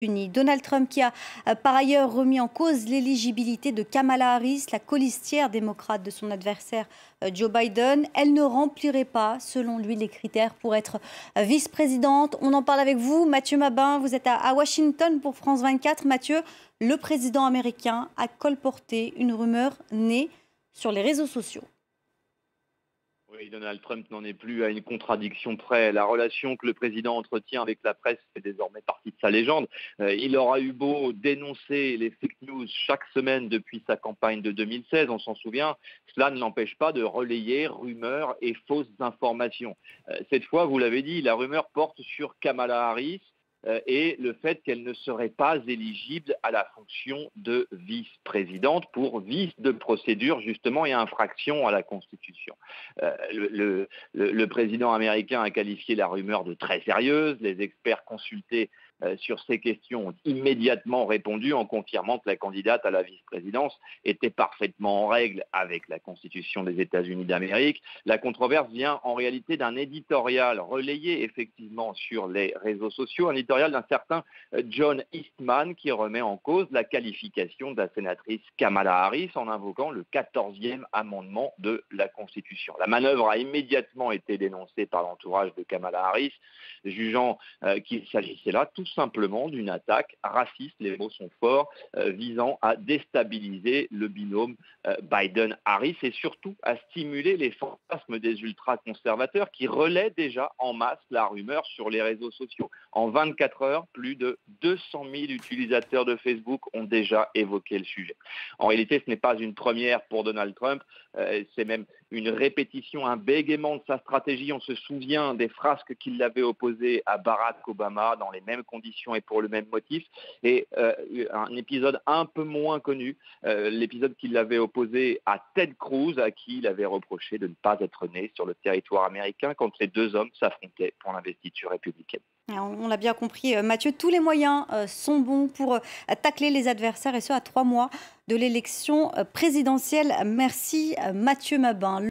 Unis. Donald Trump qui a par ailleurs remis en cause l'éligibilité de Kamala Harris, la colistière démocrate de son adversaire Joe Biden. Elle ne remplirait pas, selon lui, les critères pour être vice-présidente. On en parle avec vous, Mathieu Mabin. Vous êtes à Washington pour France 24. Mathieu, le président américain a colporté une rumeur née sur les réseaux sociaux. Oui, Donald Trump n'en est plus à une contradiction près. La relation que le président entretient avec la presse fait désormais partie de sa légende. Il aura eu beau dénoncer les fake news chaque semaine depuis sa campagne de 2016, on s'en souvient, cela ne l'empêche pas de relayer rumeurs et fausses informations. Cette fois, vous l'avez dit, la rumeur porte sur Kamala Harris et le fait qu'elle ne serait pas éligible à la fonction de vice-présidente pour vice de procédure justement et infraction à la Constitution. Le président américain a qualifié la rumeur de très sérieuse. Les experts consultés sur ces questions ont immédiatement répondu en confirmant que la candidate à la vice-présidence était parfaitement en règle avec la Constitution des États-Unis d'Amérique. La controverse vient en réalité d'un éditorial relayé effectivement sur les réseaux sociaux, un éditorial d'un certain John Eastman qui remet en cause la qualification de la sénatrice Kamala Harris en invoquant le 14e amendement de la Constitution. La manœuvre a immédiatement été dénoncée par l'entourage de Kamala Harris, jugeant qu'il s'agissait là tout simplement d'une attaque raciste, les mots sont forts, visant à déstabiliser le binôme Biden-Harris et surtout à stimuler les fantasmes des ultra-conservateurs qui relaient déjà en masse la rumeur sur les réseaux sociaux. En 24 heures, plus de 200 000 utilisateurs de Facebook ont déjà évoqué le sujet. En réalité, ce n'est pas une première pour Donald Trump, c'est même une répétition, un bégaiement de sa stratégie. On se souvient des frasques qu'il avait opposées à Barack Obama dans les mêmes conditions et pour le même motif. Et un épisode un peu moins connu, l'épisode qu'il avait opposé à Ted Cruz, à qui il avait reproché de ne pas être né sur le territoire américain quand les deux hommes s'affrontaient pour l'investiture républicaine. On l'a bien compris, Mathieu, tous les moyens sont bons pour tacler les adversaires et ce à 3 mois de l'élection présidentielle. Merci Mathieu Mabin.